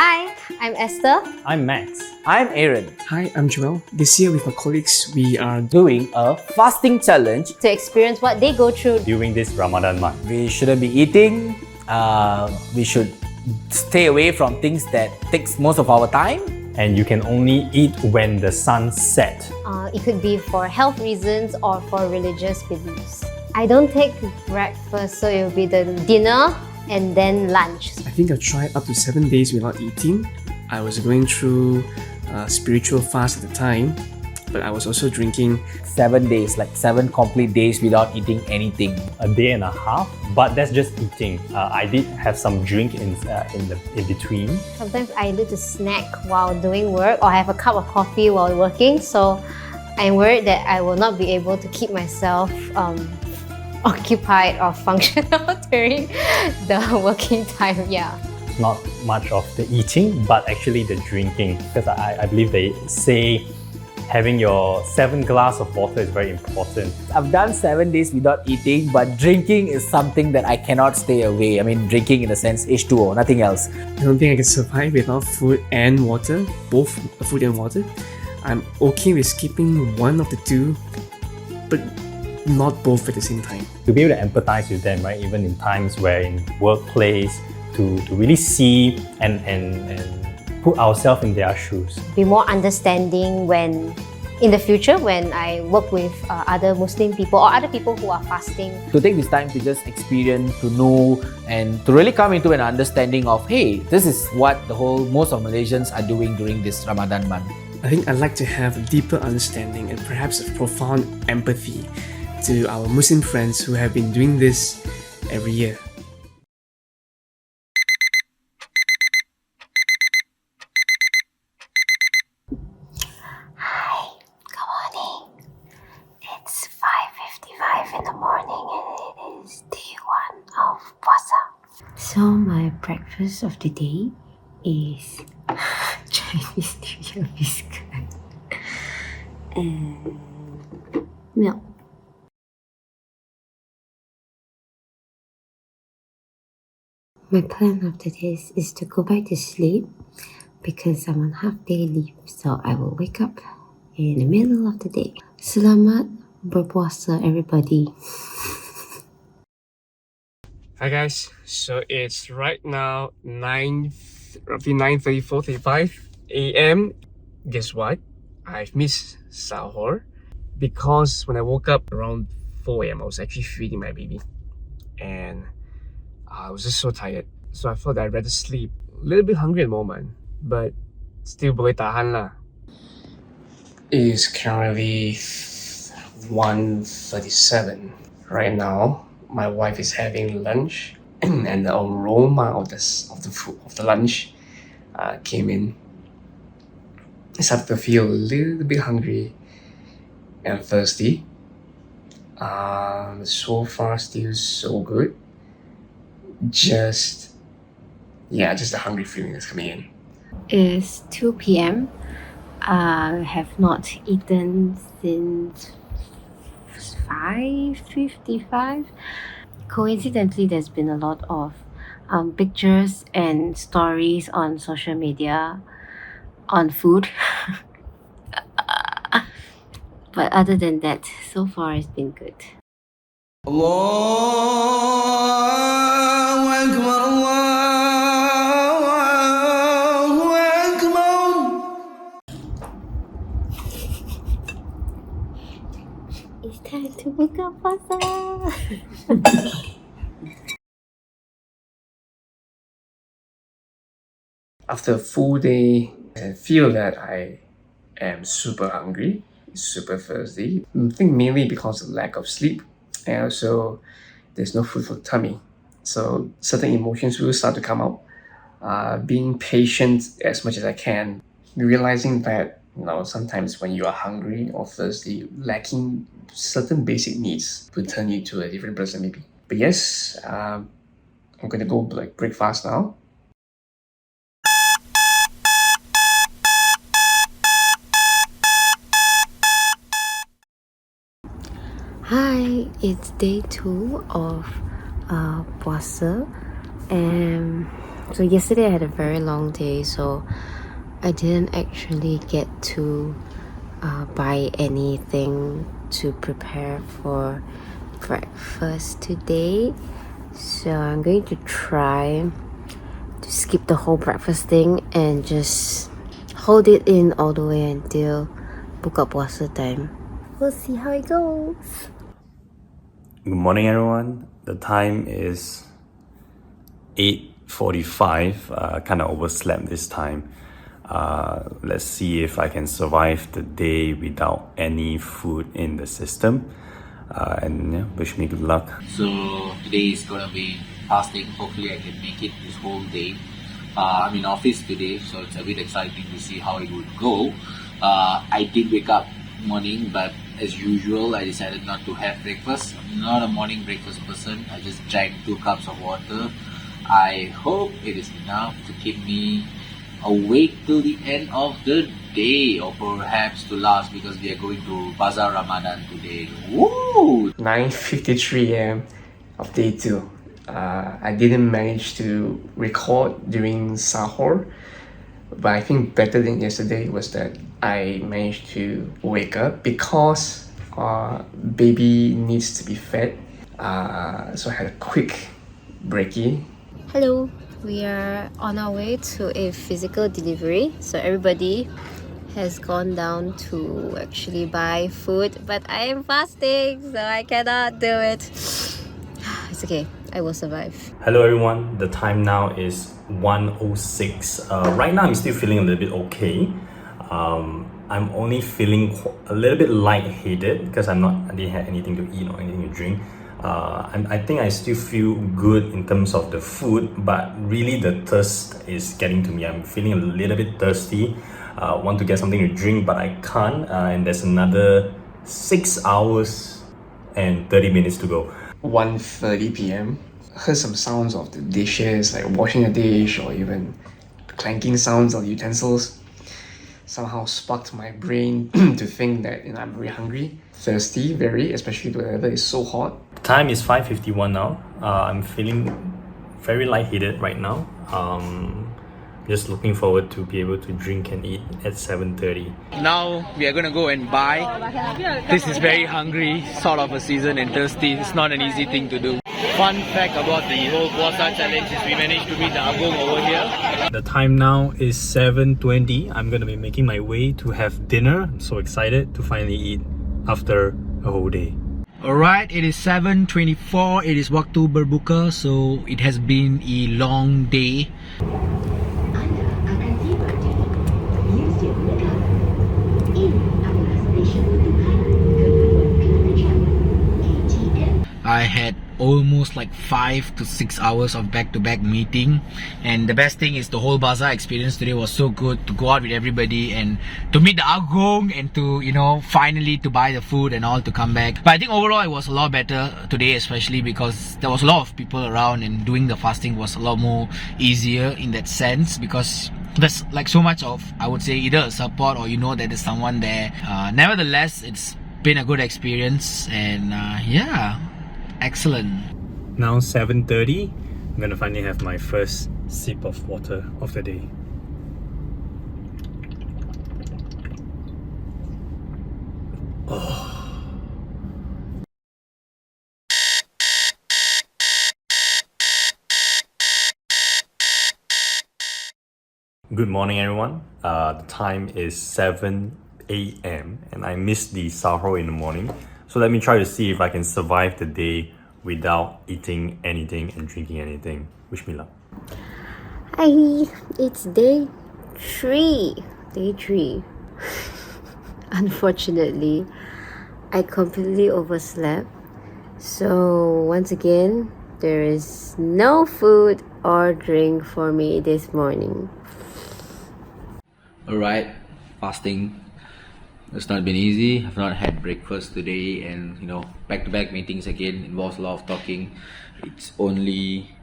Hi, I'm Esther. I'm Max. I'm Aaron. Hi, I'm Joel. This year with my colleagues, we are Doing a fasting challenge. To experience what they go through. During this Ramadan month, We shouldn't be eating. We should stay away from things that takes most of our time. and you can only eat when the sun set. It could be for health reasons or for religious beliefs. I don't take breakfast, so it will be the dinner and then lunch. I think I tried up to 7 days without eating. I was going through a spiritual fast at the time, but I was also drinking. 7 days, like 7 complete days without eating anything. A day and a half, but that's just eating. I did have some drink in between. Sometimes I need to snack while doing work or have a cup of coffee while working, so I'm worried that I will not be able to keep myself occupied or functional during the working time. Yeah. Not much of the eating, but actually the drinking, because I believe they say having your 7 glass of water is very important. I've done 7 days without eating, but drinking is something that I cannot stay away. I mean, drinking in the sense H2O, nothing else. I don't think I can survive without food and water, both food and water. I'm okay with skipping one of the two, but not both at the same time. To be able to empathize with them, right? Even in times where in workplace, to really see and put ourselves in their shoes. Be more understanding when, in the future, when I work with other Muslim people or other people who are fasting. To take this time to just experience, to know, and to really come into an understanding of, hey, this is what most of Malaysians are doing during this Ramadan month. I think I'd like to have a deeper understanding and perhaps a profound empathy to our Muslim friends who have been doing this every year. Good morning. It's 5:55 in the morning and it is day 1 of puasa. So my breakfast of the day is Chinese New Year biscuit and milk. My plan after this is to go back to sleep because I'm on half-day leave, so I will wake up in the middle of the day. Selamat berpuasa, everybody. Hi guys, so it's right now roughly 9:35 a.m. Guess what? I've missed suhoor because when I woke up around 4 a.m. I was actually feeding my baby and I was just so tired, so I thought that I'd rather sleep. A little bit hungry at the moment, but still boleh tahan lah. It is currently 1:37 right now. My wife is having lunch, and the aroma of the food of the lunch came in. I started to feel a little bit hungry and thirsty. So far, still so good. Just the hungry feeling is coming in. It's 2 p.m. I have not eaten since 5:55. Coincidentally, there's been a lot of pictures and stories on social media on food. But other than that, so far it's been good. It's time to buka puasa. After a full day, I feel that I am super hungry, super thirsty. I think mainly because of lack of sleep, and also there's no food for the tummy. So certain emotions will start to come out. Being patient as much as I can, realizing that sometimes when you are hungry or thirsty, lacking certain basic needs will turn you to a different person maybe. But yes, I'm gonna go break fast now. Hi, it's day 2 of puasa and So yesterday I had a very long day, so I didn't actually get to buy anything to prepare for breakfast today. So I'm going to try to skip the whole breakfast thing and just hold it in all the way until buka puasa time. We'll see how it goes. Good morning, everyone. The time is 8:45. Kind of overslept this time. Let's see if I can survive the day without any food in the system. And yeah, wish me good luck. So today is gonna be fasting. Hopefully I can make it this whole day. I'm in office today, so it's a bit exciting to see how it would go. I did wake up morning, but as usual, I decided not to have breakfast. I'm not a morning breakfast person. I just drank 2 cups of water. I hope it is enough to keep me awake till the end of the day, or perhaps to last, because we are going to Bazaar Ramadan today. Woo! 9:53 a.m. of day 2. I didn't manage to record during sahur, but I think better than yesterday was that I managed to wake up because baby needs to be fed. So I had a quick breaky. Hello, we are on our way to a physical delivery. So everybody has gone down to actually buy food, but I am fasting, so I cannot do it. It's okay, I will survive. Hello, everyone. The time now is 1:06. Right now, I'm still feeling a little bit okay. I'm only feeling a little bit lightheaded because I didn't have anything to eat or anything to drink. I think I still feel good in terms of the food, but really the thirst is getting to me. I'm feeling a little bit thirsty. Want to get something to drink, but I can't. And there's another 6 hours and 30 minutes to go. 1:30 p.m. Heard some sounds of the dishes, like washing a dish or even clanking sounds of utensils. Somehow sparked my brain to think that I'm very hungry, thirsty, especially the weather is so hot. Time is 5:51 now. I'm feeling very lightheaded right now. Just looking forward to be able to drink and eat at 7:30. Now we are gonna go and buy. This is very hungry sort of a season and thirsty. It's not an easy thing to do. Fun fact about the whole Puasa challenge is we managed to meet the Agong over here. The time now is 7:20. I'm gonna be making my way to have dinner. I'm so excited to finally eat after a whole day. Alright, it is 7:24. It is waktu berbuka, so it has been a long day. I had almost like 5 to 6 hours of back-to-back meeting, and the best thing is the whole bazaar experience today was so good, to go out with everybody and to meet the Agong and to, you know, finally to buy the food and all, to come back. But I think overall it was a lot better today, especially because there was a lot of people around and doing the fasting was a lot more easier in that sense, because there's like so much of, I would say, either support or you know that there's someone there. Nevertheless, it's been a good experience, and yeah, excellent. Now 7:30. I'm gonna finally have my first sip of water of the day. Good morning, everyone. The time is 7 a.m. and I missed the sahur in the morning. So let me try to see if I can survive the day without eating anything and drinking anything. Wish me luck. Hi, it's day 3. Day 3. Unfortunately, I completely overslept. So once again, there is no food or drink for me this morning. Alright, fasting. It's not been easy. I've not had breakfast today, and you know, back-to-back meetings again involves a lot of talking. It's only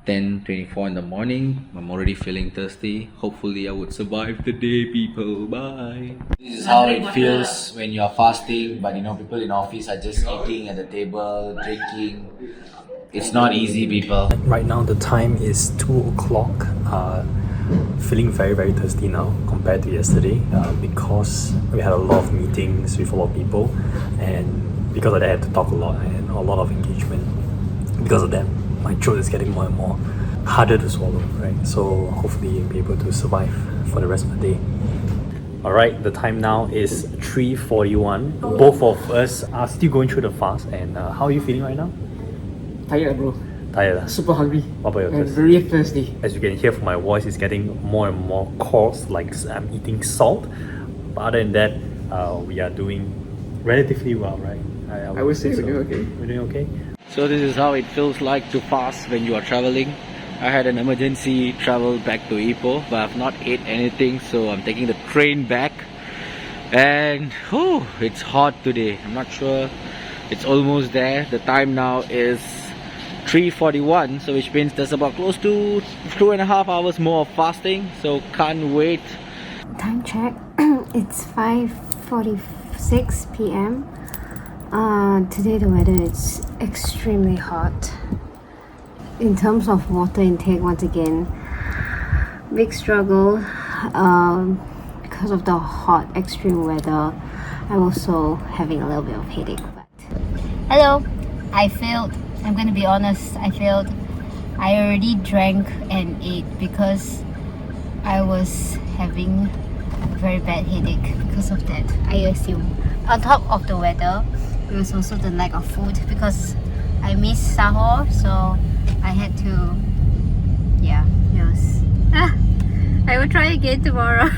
10:24 in the morning. I'm already feeling thirsty. Hopefully I would survive the day, people. Bye. This is how it feels when you're fasting, but you know, people in office are just eating at the table, drinking. It's not easy, people. Right now the time is 2 o'clock. Feeling very thirsty now compared to yesterday because we had a lot of meetings with a lot of people, and because of that I had to talk a lot and a lot of engagement. Because of that, my throat is getting more and more harder to swallow, right? So hopefully I'll be able to survive for the rest of the day. Alright, the time now is 3:41. Both of us are still going through the fast, and how are you feeling right now? Tired, bro. Tired. Super hungry. What about your And thirst? very thirsty. As you can hear from my voice, it's getting more and more coarse, like I'm eating salt. But other than that, we are doing relatively well, right? I would say we're doing okay. We're doing okay? So this is how it feels like to fast when you are traveling. I had an emergency travel back to Ipoh, but I've not ate anything, so I'm taking the train back. And it's hot today. I'm not sure. It's almost there. The time now is 3:41, so which means there's about close to 2.5 hours more of fasting. So can't wait. Time check. It's 5:46 p.m. Today the weather is extremely hot. In terms of water intake, once again, big struggle because of the hot extreme weather. I'm also having a little bit of headache. But hello, I failed. I'm gonna be honest, I failed. I already drank and ate because I was having a very bad headache because of that, I assume. On top of the weather, it was also the lack of food because I missed suhoor, so I had to, yeah, yes. I will try again tomorrow.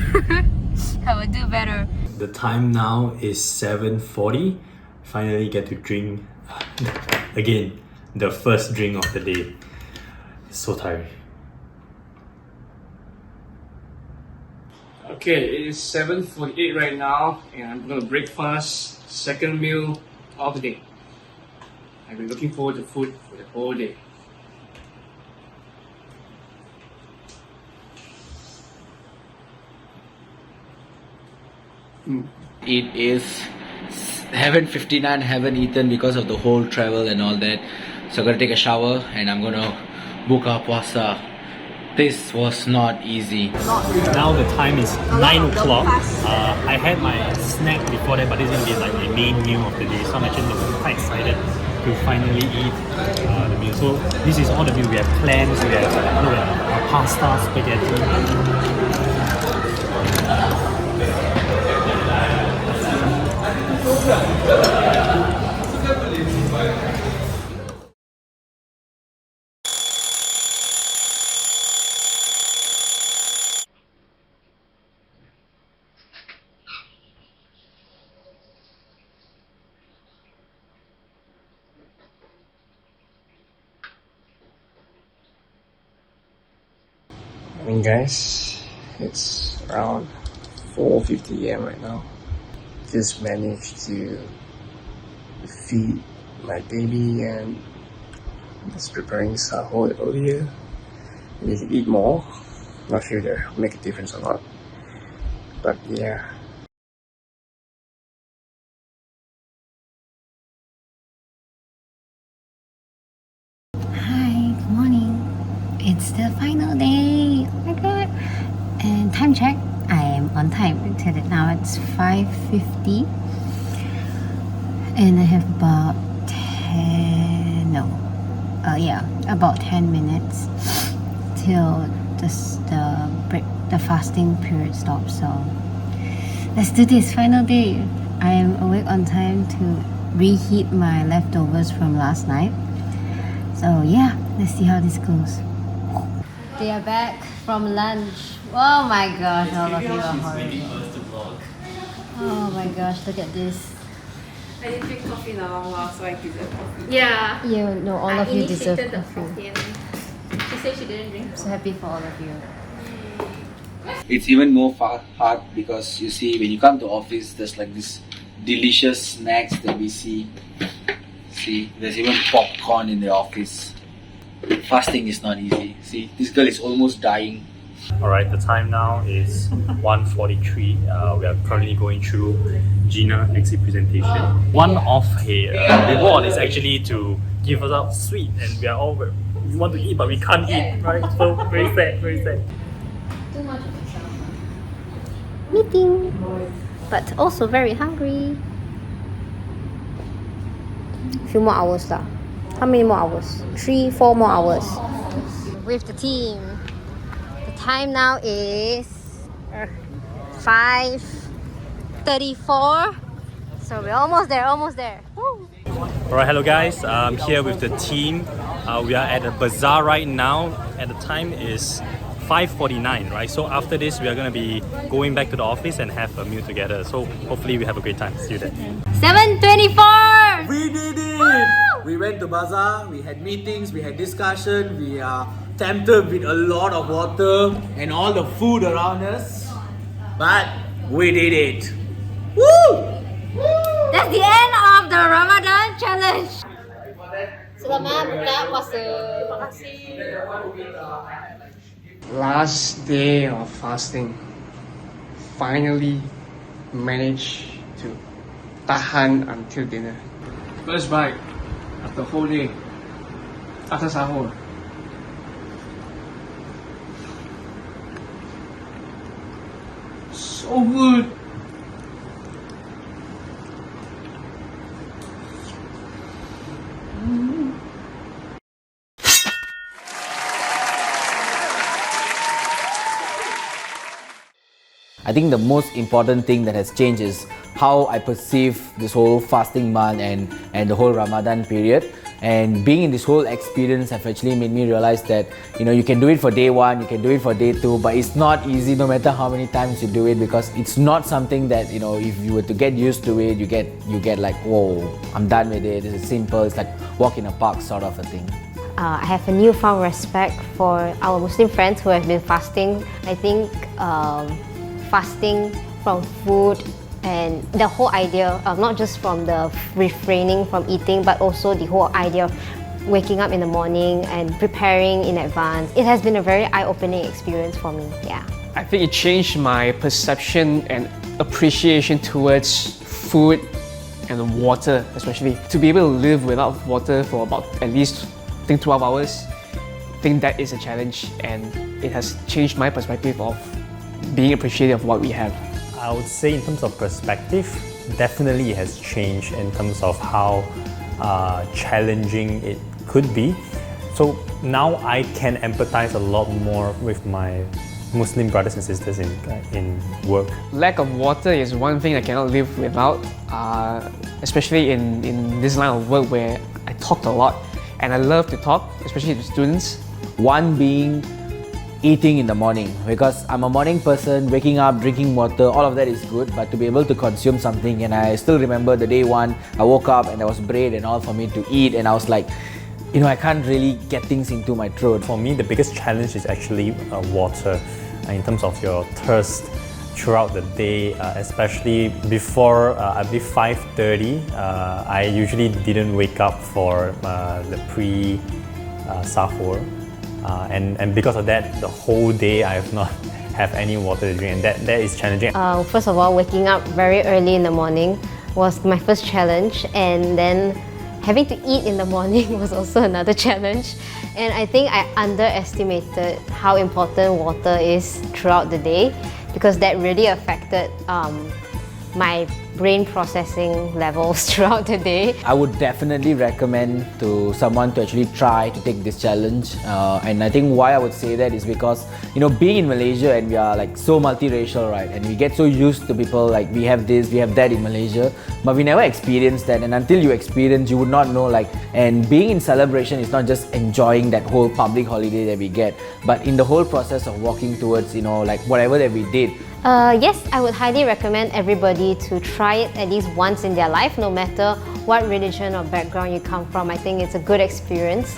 I will do better. The time now is 7:40. Finally get to drink again, the first drink of the day. So tired. Okay, it is 7:48 right now, and I'm gonna breakfast, second meal of the day. I've been looking forward to food for the whole day. It is 7:59, haven't eaten because of the whole travel and all that. So I'm gonna take a shower and I'm gonna book our puasa. This was not easy. Now the time is 9 o'clock. I had my snack before that, but this is going to be like my main meal of the day. So I'm actually quite excited to finally eat the meal. So this is all the meal. We have clams, we have pasta, spaghetti. Morning, guys. It's around 4:50 a.m. right now. Just managed to feed my baby and just preparing sahur earlier. We can eat more. Not sure that will make a difference or not. But yeah. hi, good morning. It's the final day. Oh my god. And time check. I am on time. Now it's 5:50. And I have about 10, no, yeah, about 10 minutes till the fasting period stops. So let's do this, final day. I am awake on time to reheat my leftovers from last night. So yeah, let's see how this goes. They are back from lunch. Oh my gosh, all of you are horrible. Oh my gosh, look at this. I didn't drink coffee in a long while, so I deserve coffee. Yeah. You know, all of you deserve initiated the coffee. and she said she didn't drink. I'm so happy for all of you. It's even more hard because you see, when you come to office, there's like this delicious snacks that we see. See, there's even popcorn in the office. Fasting is not easy. See, this girl is almost dying. Alright, the time now is 1:43. We are currently going through Gina exit presentation. One of her reward is actually to give us out sweet, and we are all we want to eat but we can't eat, right? So very sad, very sad. Meeting, but also very hungry. Few more hours lah. How many more hours? 3-4 more hours. With the team. The time now is 5:34. So we're almost there, almost there. Woo. Alright, hello guys. I'm here with the team. We are at a bazaar right now. At the time is 5:49, right? So after this, we are gonna be going back to the office and have a meal together. So hopefully we have a great time. See you there. 7:24. We did it! We went to bazaar, we had meetings, we had discussion, we are tempted with a lot of water and all the food around us. But we did it! Woo! That's the end of the Ramadan challenge. Selamat buka puasa. Last day of fasting. Finally managed to tahan until dinner. First bite after whole day. After sahur. So good. I think the most important thing that has changed is how I perceive this whole fasting month and the whole Ramadan period. And being in this whole experience have actually made me realize that, you know, you can do it for day 1, you can do it for day 2, but it's not easy no matter how many times you do it, because it's not something that, you know, if you were to get used to it, you get like, whoa, I'm done with it. It's simple. It's like walk in a park sort of a thing. I have a newfound respect for our Muslim friends who have been fasting. I think fasting from food and the whole idea of not just from the refraining from eating, but also the whole idea of waking up in the morning and preparing in advance. It has been a very eye-opening experience for me. Yeah. I think it changed my perception and appreciation towards food and water, especially. To be able to live without water for about at least 12 hours, I think that is a challenge, and it has changed my perspective of being appreciative of what we have. I would say in terms of perspective, definitely it has changed in terms of how challenging it could be. So now I can empathize a lot more with my Muslim brothers and sisters in work. Lack of water is one thing I cannot live without, especially in this line of work where I talk a lot, and I love to talk, especially to students. One being eating in the morning, because I'm a morning person. Waking up, drinking water, all of that is good, but to be able to consume something, and I still remember the day 1, I woke up and there was bread and all for me to eat, and I was like, you know, I can't really get things into my throat. For me, the biggest challenge is actually water, in terms of your thirst throughout the day, especially before I believe 5:30. I usually didn't wake up for the pre-sahur. And because of that, the whole day I have not have any water to drink, and that is challenging. First of all, waking up very early in the morning was my first challenge, and then having to eat in the morning was also another challenge. And I think I underestimated how important water is throughout the day, because that really affected my brain processing levels throughout the day. I would definitely recommend to someone to actually try to take this challenge, and I think why I would say that is because, you know, being in Malaysia and we are like so multiracial, right, and we get so used to people like we have this, we have that in Malaysia, but we never experienced that, and until you experience, you would not know. Like, and being in celebration is not just enjoying that whole public holiday that we get, but in the whole process of walking towards, you know, like whatever that we did. Yes, I would highly recommend everybody to try it at least once in their life, no matter what religion or background you come from. I think it's a good experience.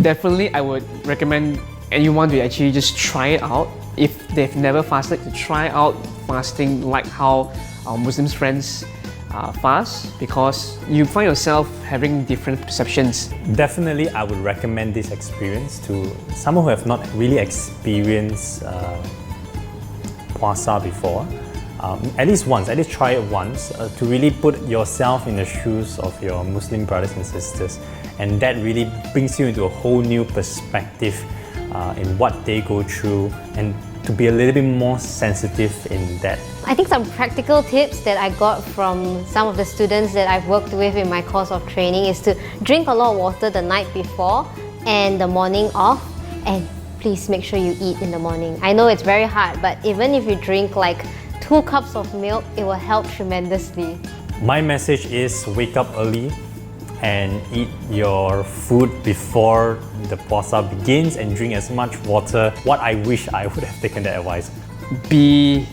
Definitely, I would recommend anyone to actually just try it out. If they've never fasted, to try out fasting like how our Muslim friends fast because you find yourself having different perceptions. Definitely, I would recommend this experience to someone who have not really experienced puasa before. At least try it once to really put yourself in the shoes of your Muslim brothers and sisters, and that really brings you into a whole new perspective in what they go through, and to be a little bit more sensitive in that. I think some practical tips that I got from some of the students that I've worked with in my course of training is to drink a lot of water the night before and the morning of, and please make sure you eat in the morning. I know it's very hard, but even if you drink like 2 cups of milk, it will help tremendously. My message is wake up early and eat your food before the puasa begins and drink as much water. What I wish I would have taken that advice. Be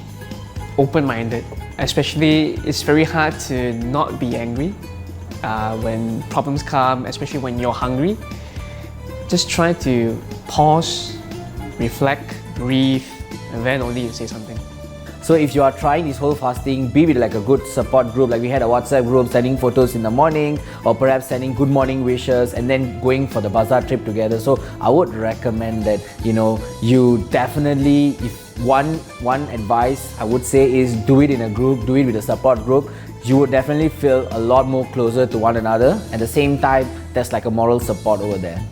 open-minded. Especially, it's very hard to not be angry when problems come, especially when you're hungry. Just try to pause, reflect, breathe, and then only you say something. So if you are trying this whole fasting, be with like a good support group, like we had a WhatsApp group sending photos in the morning, or perhaps sending good morning wishes and then going for the bazaar trip together. So I would recommend that, you definitely, if one advice I would say is do it in a group, do it with a support group. You would definitely feel a lot more closer to one another. At the same time, there's like a moral support over there.